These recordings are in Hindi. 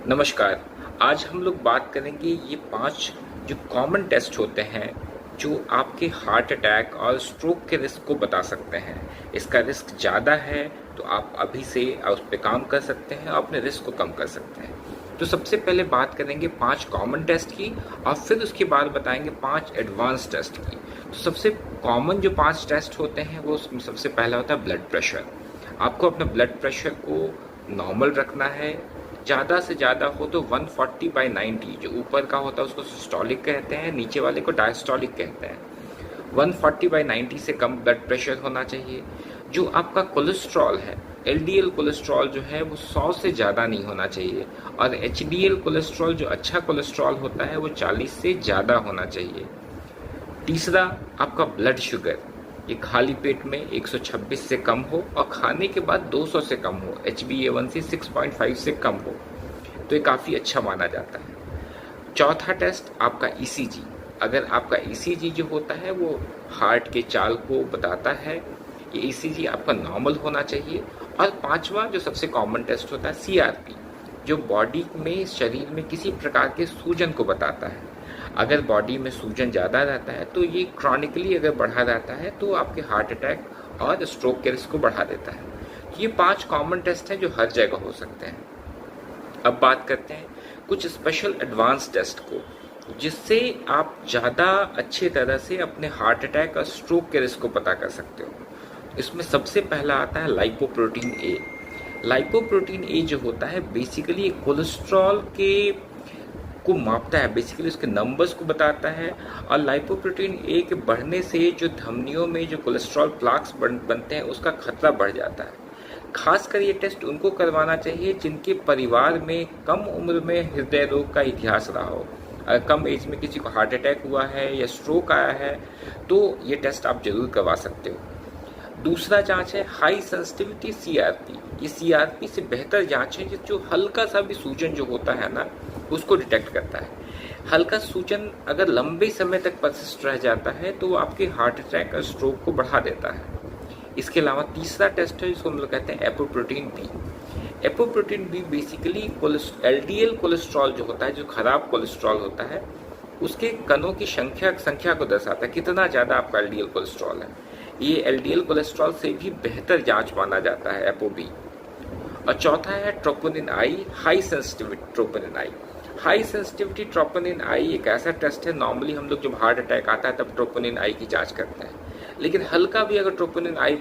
नमस्कार। आज हम लोग बात करेंगे ये 5 जो कॉमन टेस्ट होते हैं जो आपके हार्ट अटैक और स्ट्रोक के रिस्क को बता सकते हैं। इसका रिस्क ज़्यादा है तो आप अभी से उस पे काम कर सकते हैं और अपने रिस्क को कम कर सकते हैं। तो सबसे पहले बात करेंगे 5 कॉमन टेस्ट की और फिर उसके बाद बताएंगे 5 एडवांस टेस्ट की। तो सबसे कॉमन जो 5 टेस्ट होते हैं वो उसमें सबसे पहला होता है ब्लड प्रेशर। आपको अपने ब्लड प्रेशर को नॉर्मल रखना है। ज़्यादा से ज़्यादा हो तो 140/90, जो ऊपर का होता है उसको सिस्टोलिक कहते हैं, नीचे वाले को डायस्टोलिक कहते हैं। 140/90 से कम ब्लड प्रेशर होना चाहिए। जो आपका कोलेस्ट्रॉल है, एलडीएल कोलेस्ट्रॉल जो है वो 100 से ज़्यादा नहीं होना चाहिए। और एचडीएल कोलेस्ट्रॉल जो अच्छा कोलेस्ट्रॉल होता है वो 40 से ज़्यादा होना चाहिए। तीसरा, आपका ब्लड शुगर ये खाली पेट में 126 से कम हो और खाने के बाद 200 से कम हो। HbA1c 6.5 से कम हो तो ये काफ़ी अच्छा माना जाता है। चौथा टेस्ट आपका ECG। अगर आपका ECG जो होता है वो हार्ट के चाल को बताता है, ये ECG आपका नॉर्मल होना चाहिए। और पांचवा जो सबसे कॉमन टेस्ट होता है CRP, जो बॉडी में शरीर में किसी प्रकार के सूजन को बताता है। अगर बॉडी में सूजन ज़्यादा रहता है तो ये क्रॉनिकली अगर बढ़ा रहता है तो आपके हार्ट अटैक और स्ट्रोक के रिस्क को बढ़ा देता है। तो ये 5 कॉमन टेस्ट हैं जो हर जगह हो सकते हैं। अब बात करते हैं कुछ स्पेशल एडवांस टेस्ट को, जिससे आप ज़्यादा अच्छे तरह से अपने हार्ट अटैक और स्ट्रोक के रिस्क को पता कर सकते हो। इसमें सबसे पहला आता है लाइपोप्रोटीन ए। लाइपोप्रोटीन ए जो होता है बेसिकली कोलेस्ट्रॉल के को मापता है, बेसिकली उसके नंबर्स को बताता है। और लाइपोप्रोटीन ए के बढ़ने से जो धमनियों में जो कोलेस्ट्रॉल प्लाक्स बनते हैं उसका खतरा बढ़ जाता है। खासकर ये टेस्ट उनको करवाना चाहिए जिनके परिवार में कम उम्र में हृदय रोग का इतिहास रहा हो। अगर कम एज में किसी को हार्ट अटैक हुआ है या स्ट्रोक आया है तो ये टेस्ट आप जरूर करवा सकते हो। दूसरा जांच है हाई सेंसिटिविटी CRP। ये CRP से बेहतर जांच है जो हल्का सा भी सूजन जो होता है ना उसको डिटेक्ट करता है। हल्का सूजन अगर लंबे समय तक परसिस्ट रह जाता है तो वो आपके हार्ट अटैक और स्ट्रोक को बढ़ा देता है। इसके अलावा तीसरा टेस्ट है जिसको हम लोग कहते हैं apoprotein B. Apoprotein B basically LDL cholesterol जो होता है, जो खराब कोलेस्ट्रॉल होता है, उसके कणों की संख्या को दर्शाता है, कितना ज़्यादा आपका LDL कोलेस्ट्रॉल है। ये LDL कोलेस्ट्रॉल से भी बेहतर जांच माना जाता है एपोबी। और चौथा है ट्रोपोनिन आई, हाई सेंसिटिविटी ट्रोपोनिन आई। हाई सेंसिटिविटी ट्रोपोनिन आई एक ऐसा टेस्ट है, नॉर्मली हम लोग जब हार्ट अटैक आता है तब ट्रोपोनिन आई की जांच करते हैं, लेकिन हल्का भी अगर ट्रोपोनिन आई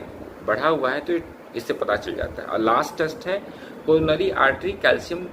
बढ़ा हुआ है तो इससे पता चल जाता है। और लास्ट टेस्ट है कोरोनरी आर्टरी कैल्शियम